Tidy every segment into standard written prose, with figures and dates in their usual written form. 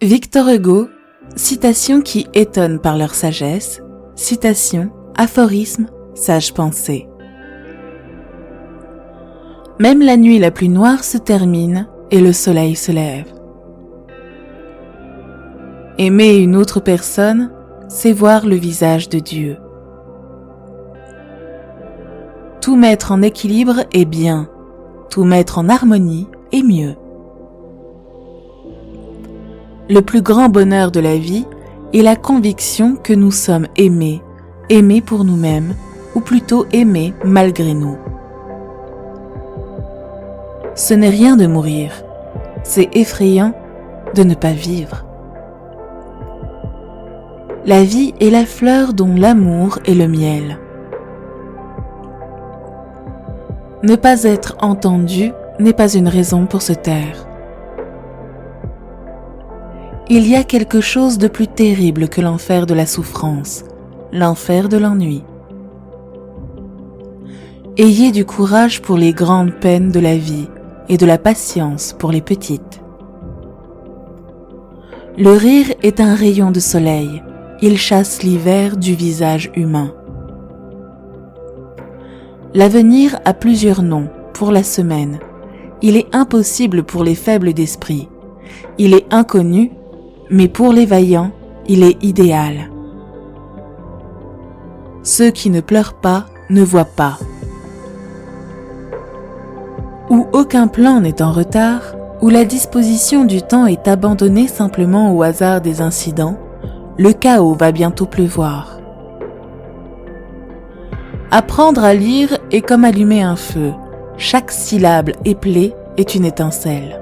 Victor Hugo, citations qui étonnent par leur sagesse, citations, aphorismes, sages pensées. Même la nuit la plus noire se termine et le soleil se lève. Aimer une autre personne, c'est voir le visage de Dieu. Tout mettre en équilibre est bien, tout mettre en harmonie est mieux. Le plus grand bonheur de la vie est la conviction que nous sommes aimés, aimés pour nous-mêmes, ou plutôt aimés malgré nous. Ce n'est rien de mourir, c'est effrayant de ne pas vivre. La vie est la fleur dont l'amour est le miel. Ne pas être entendu n'est pas une raison pour se taire. Il y a quelque chose de plus terrible que l'enfer de la souffrance, l'enfer de l'ennui. Ayez du courage pour les grandes peines de la vie et de la patience pour les petites. Le rire est un rayon de soleil, il chasse l'hiver du visage humain. L'avenir a plusieurs noms pour la semaine. Il est impossible pour les faibles d'esprit. Il est inconnu, mais pour les vaillants, il est idéal. Ceux qui ne pleurent pas ne voient pas. Où aucun plan n'est en retard, où la disposition du temps est abandonnée simplement au hasard des incidents, le chaos va bientôt pleuvoir. Apprendre à lire est comme allumer un feu. Chaque syllabe éplée est une étincelle.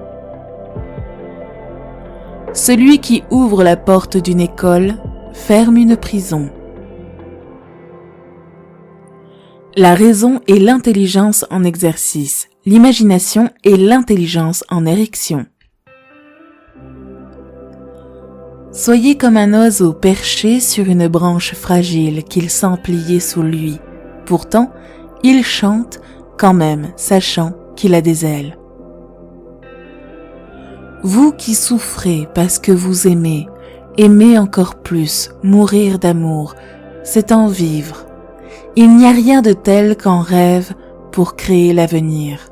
Celui qui ouvre la porte d'une école ferme une prison. La raison est l'intelligence en exercice. L'imagination est l'intelligence en érection. Soyez comme un oiseau perché sur une branche fragile qu'il sent plier sous lui. Pourtant, il chante quand même, sachant qu'il a des ailes. Vous qui souffrez parce que vous aimez, aimez encore plus, mourir d'amour, c'est en vivre. Il n'y a rien de tel qu'en rêve pour créer l'avenir.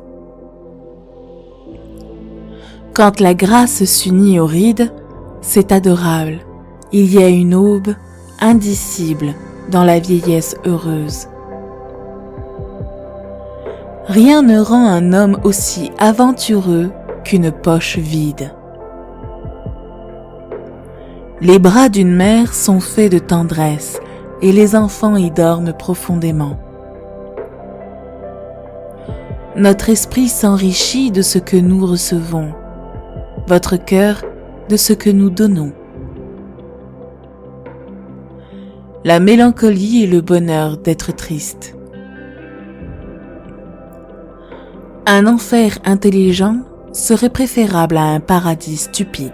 Quand la grâce s'unit aux rides, c'est adorable. Il y a une aube indicible dans la vieillesse heureuse. Rien ne rend un homme aussi aventureux qu'une poche vide. Les bras d'une mère sont faits de tendresse et les enfants y dorment profondément. Notre esprit s'enrichit de ce que nous recevons, votre cœur de ce que nous donnons. La mélancolie est le bonheur d'être triste. Un enfer intelligent serait préférable à un paradis stupide.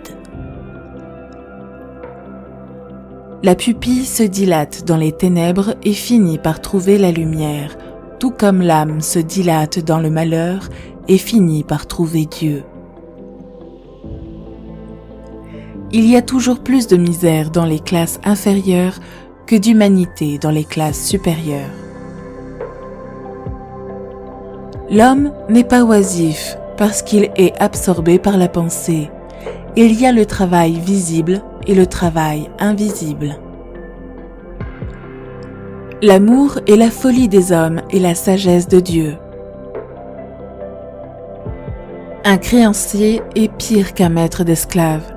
La pupille se dilate dans les ténèbres et finit par trouver la lumière, tout comme l'âme se dilate dans le malheur et finit par trouver Dieu. Il y a toujours plus de misère dans les classes inférieures que d'humanité dans les classes supérieures. L'homme n'est pas oisif parce qu'il est absorbé par la pensée. Il y a le travail visible et le travail invisible. L'amour est la folie des hommes et la sagesse de Dieu. Un créancier est pire qu'un maître d'esclaves,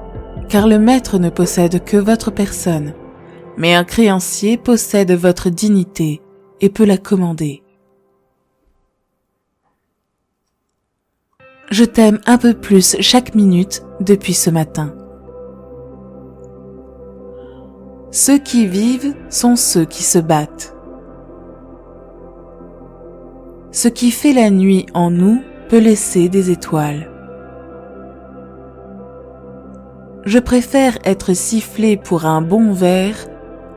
car le maître ne possède que votre personne, mais un créancier possède votre dignité et peut la commander. Je t'aime un peu plus chaque minute depuis ce matin. Ceux qui vivent sont ceux qui se battent. Ce qui fait la nuit en nous peut laisser des étoiles. Je préfère être sifflé pour un bon vers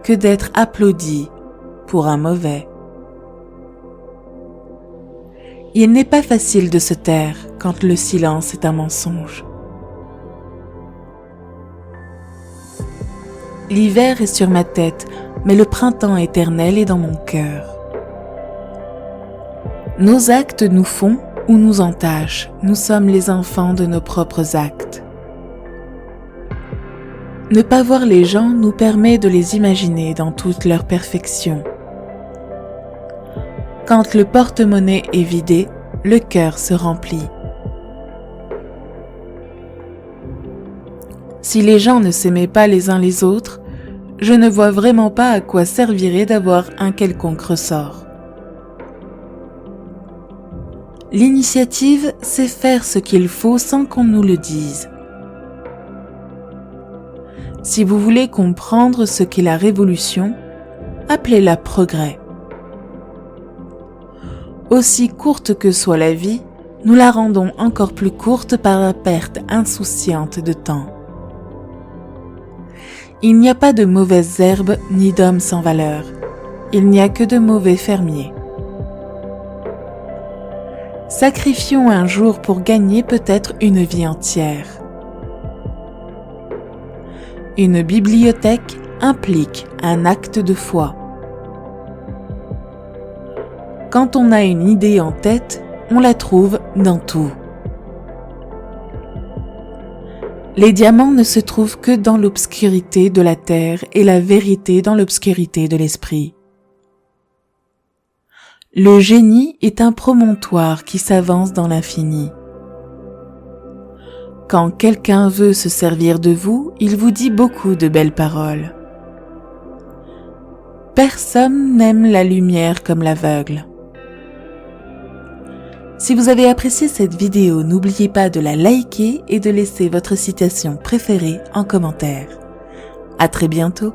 que d'être applaudi pour un mauvais. Il n'est pas facile de se taire quand le silence est un mensonge. L'hiver est sur ma tête, mais le printemps éternel est dans mon cœur. Nos actes nous font ou nous entachent. Nous sommes les enfants de nos propres actes. Ne pas voir les gens nous permet de les imaginer dans toute leur perfection. Quand le porte-monnaie est vidé, le cœur se remplit. Si les gens ne s'aimaient pas les uns les autres, je ne vois vraiment pas à quoi servirait d'avoir un quelconque ressort. L'initiative, c'est faire ce qu'il faut sans qu'on nous le dise. Si vous voulez comprendre ce qu'est la révolution, appelez-la progrès. Aussi courte que soit la vie, nous la rendons encore plus courte par la perte insouciante de temps. Il n'y a pas de mauvaises herbes ni d'hommes sans valeur. Il n'y a que de mauvais fermiers. Sacrifions un jour pour gagner peut-être une vie entière. Une bibliothèque implique un acte de foi. Quand on a une idée en tête, on la trouve dans tout. Les diamants ne se trouvent que dans l'obscurité de la terre et la vérité dans l'obscurité de l'esprit. Le génie est un promontoire qui s'avance dans l'infini. Quand quelqu'un veut se servir de vous, il vous dit beaucoup de belles paroles. Personne n'aime la lumière comme l'aveugle. Si vous avez apprécié cette vidéo, n'oubliez pas de la liker et de laisser votre citation préférée en commentaire. À très bientôt.